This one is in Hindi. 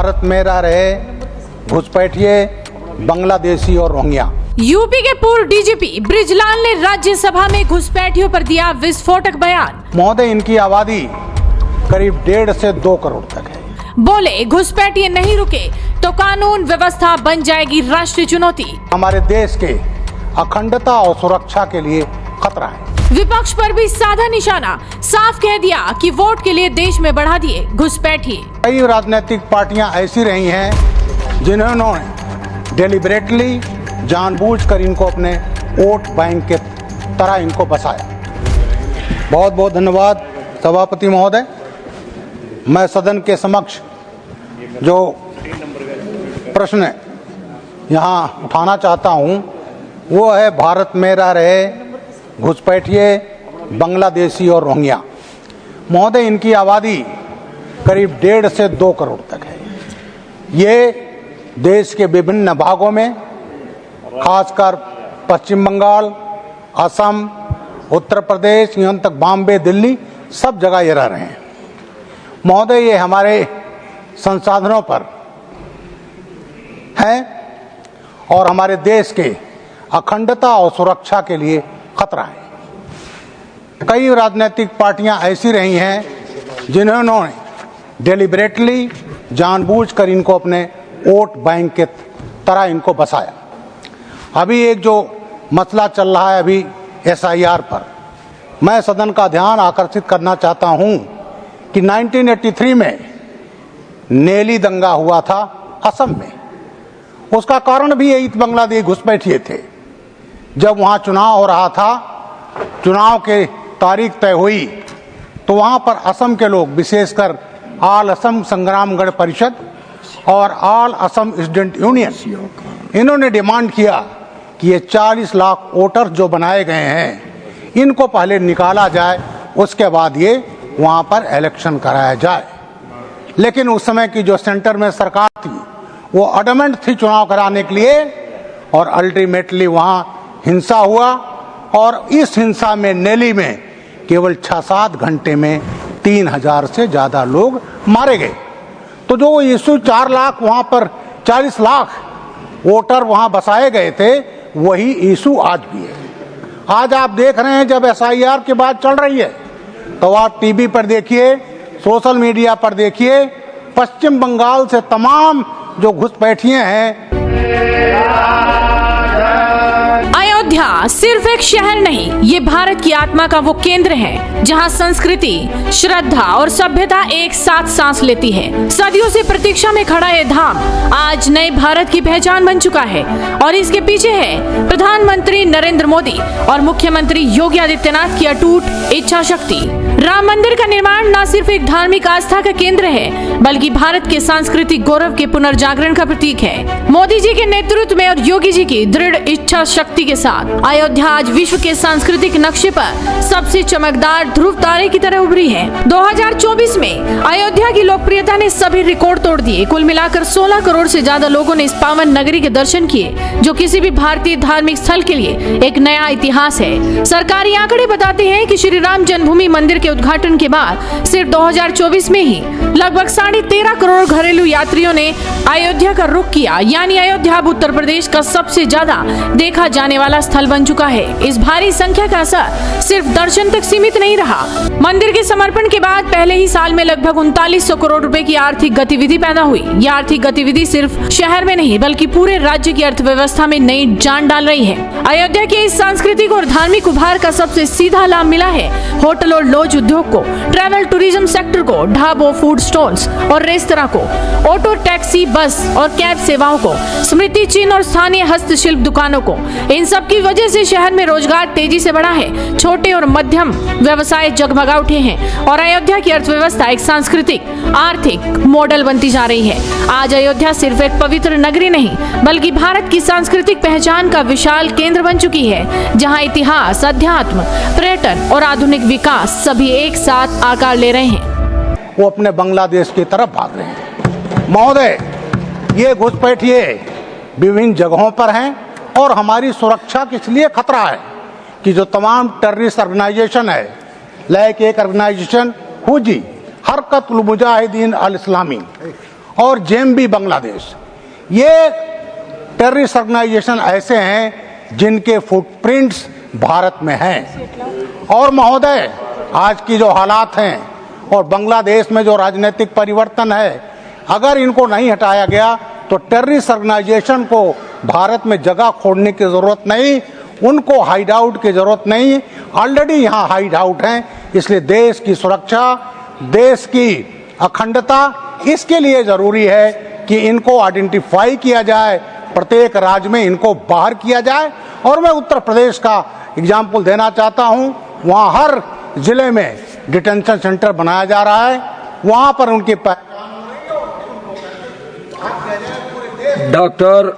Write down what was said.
भारत में रह रहे घुसपैठिए बांग्लादेशी और रोहिंग्या। यूपी के पूर्व डीजीपी बृजलाल ने राज्यसभा में घुसपैठियों पर दिया विस्फोटक बयान। महोदय, इनकी आबादी करीब 1.5 से 2 करोड़ तक है। बोले घुसपैठिए नहीं रुके तो कानून व्यवस्था बन जाएगी राष्ट्रीय चुनौती। हमारे देश के अखंडता और सुरक्षा के लिए खतरा है। विपक्ष पर भी साधा निशाना, साफ कह दिया कि वोट के लिए देश में बढ़ा दिए घुसपैठिए। कई राजनीतिक पार्टियां ऐसी रही हैं जिन्होंने डेलिबरेटली जानबूझकर इनको अपने वोट बैंक के तरह इनको बसाया। बहुत बहुत धन्यवाद सभापति महोदय। मैं सदन के समक्ष जो प्रश्न यहाँ उठाना चाहता हूँ वो है भारत में रह रहे घुसपैठिए बांग्लादेशी और रोहिंग्या। महोदय, इनकी आबादी करीब 1.5 से 2 करोड़ तक है। ये देश के विभिन्न भागों में, खासकर पश्चिम बंगाल, असम, उत्तर प्रदेश, यहाँ तक बॉम्बे, दिल्ली, सब जगह ये रह रहे हैं। महोदय, ये हमारे संसाधनों पर हैं और हमारे देश के अखंडता और सुरक्षा के लिए खतरा है। कई राजनीतिक पार्टियां ऐसी रही हैं जिन्होंने डेलिबरेटली जानबूझकर इनको अपने वोट बैंक के तरह इनको बसाया। अभी एक जो मसला चल रहा है अभी SIR पर, मैं सदन का ध्यान आकर्षित करना चाहता हूं कि 1983 में नेली दंगा हुआ था असम में। उसका कारण भी यही बांग्लादेश घुसपैठिए थे। जब वहाँ चुनाव हो रहा था, चुनाव के तारीख तय हुई तो वहाँ पर असम के लोग, विशेषकर ऑल असम संग्राम गण परिषद और ऑल असम स्टूडेंट यूनियन, इन्होंने डिमांड किया कि ये 40 लाख वोटर जो बनाए गए हैं इनको पहले निकाला जाए, उसके बाद ये वहाँ पर इलेक्शन कराया जाए। लेकिन उस समय की जो सेंटर में सरकार थी वो अडमेंट थी चुनाव कराने के लिए, और अल्टीमेटली वहाँ हिंसा हुआ और इस हिंसा में नेली में केवल 6-7 घंटे में 3000 से ज़्यादा लोग मारे गए। तो जो इशू 4 लाख वहाँ पर 40 लाख वोटर वहाँ बसाए गए थे, वही इशू आज भी है। आज आप देख रहे हैं जब SIR की बात चल रही है तो आप टीवी पर देखिए, सोशल मीडिया पर देखिए, पश्चिम बंगाल से तमाम जो घुसपैठिए हैं। अयोध्या सिर्फ एक शहर नहीं, ये भारत की आत्मा का वो केंद्र है जहां संस्कृति, श्रद्धा और सभ्यता एक साथ सांस लेती है। सदियों से प्रतीक्षा में खड़ा ये धाम आज नए भारत की पहचान बन चुका है और इसके पीछे है प्रधानमंत्री नरेंद्र मोदी और मुख्यमंत्री योगी आदित्यनाथ की अटूट इच्छा शक्ति। राम मंदिर का निर्माण न सिर्फ एक धार्मिक आस्था का केंद्र है बल्कि भारत के सांस्कृतिक गौरव के पुनर्जागरण का प्रतीक है। मोदी जी के नेतृत्व में और योगी जी की दृढ़ इच्छा शक्ति के साथ अयोध्या आज विश्व के सांस्कृतिक नक्शे पर सबसे चमकदार ध्रुव तारे की तरह उभरी है। 2024 में अयोध्या की लोकप्रियता ने सभी रिकॉर्ड तोड़ दिए। कुल मिलाकर 16 करोड़ से ज्यादा लोगों ने इस पावन नगरी के दर्शन किए, जो किसी भी भारतीय धार्मिक स्थल के लिए एक नया इतिहास है। सरकारी आंकड़े बताते हैं कि श्री राम जन्मभूमि मंदिर के उद्घाटन के बाद सिर्फ 2024 में ही लगभग 13.5 करोड़ घरेलू यात्रियों ने अयोध्या का रुख किया। यानी अयोध्या अब उत्तर प्रदेश का सबसे ज्यादा देखा जाने वाला स्थल बन चुका है। इस भारी संख्या का असर सिर्फ दर्शन तक सीमित नहीं रहा। मंदिर के समर्पण के बाद पहले ही साल में लगभग 3900 करोड़ रुपए की आर्थिक गतिविधि पैदा हुई। यह आर्थिक गतिविधि सिर्फ शहर में नहीं बल्कि पूरे राज्य की अर्थव्यवस्था में नई जान डाल रही है। अयोध्या के इस सांस्कृतिक और धार्मिक उभार का सबसे सीधा लाभ मिला है होटल और लॉज उद्योग को, ट्रैवल टूरिज्म सेक्टर को, ढाबों, फूड स्टॉल्स और रेस्तरां को, ऑटो, टैक्सी, बस और कैब सेवाओं को, स्मृति चिन्ह और स्थानीय हस्तशिल्प दुकानों को। इन सब की वजह से शहर में रोजगार तेजी से बढ़ा है। छोटे और मध्यम व्यवसाय जगमगा उठे हैं और अयोध्या की अर्थव्यवस्था एक सांस्कृतिक आर्थिक मॉडल बनती जा रही है। आज अयोध्या सिर्फ एक पवित्र नगरी नहीं बल्कि भारत की सांस्कृतिक पहचान का विशाल केंद्र बन चुकी है, जहां इतिहास, अध्यात्म, पर्यटन और आधुनिक विकास सभी एक साथ आकार ले रहे हैं। वो अपने बांग्लादेश की तरफ भाग रहे हैं। महोदय, ये घुसपैठिए विभिन्न जगहों पर हैं और हमारी सुरक्षा के इसलिए खतरा है कि जो तमाम टेररिस्ट ऑर्गेनाइजेशन है, लाइक एक ऑर्गेनाइजेशन हुजी, हरकत उल मुजाहिदीन अल इस्लामी, और जेएमबी बांग्लादेश, ये टेररिस्ट ऑर्गेनाइजेशन ऐसे हैं जिनके फुटप्रिंट्स भारत में हैं। और महोदय, आज की जो हालात हैं और बांग्लादेश में जो राजनीतिक परिवर्तन है, अगर इनको नहीं हटाया गया तो टेररिस्ट ऑर्गेनाइजेशन को भारत में जगह खोजने की जरूरत नहीं, उनको हाइड आउट की जरूरत नहीं, ऑलरेडी यहाँ हाइड आउट हैं। इसलिए देश की सुरक्षा, देश की अखंडता, इसके लिए जरूरी है कि इनको आइडेंटिफाई किया जाए, प्रत्येक राज्य में इनको बाहर किया जाए। और मैं उत्तर प्रदेश का एग्जाम्पल देना चाहता हूँ, वहाँ हर जिले में डिटेंशन सेंटर बनाया जा रहा है, वहाँ पर उनकी डॉक्टर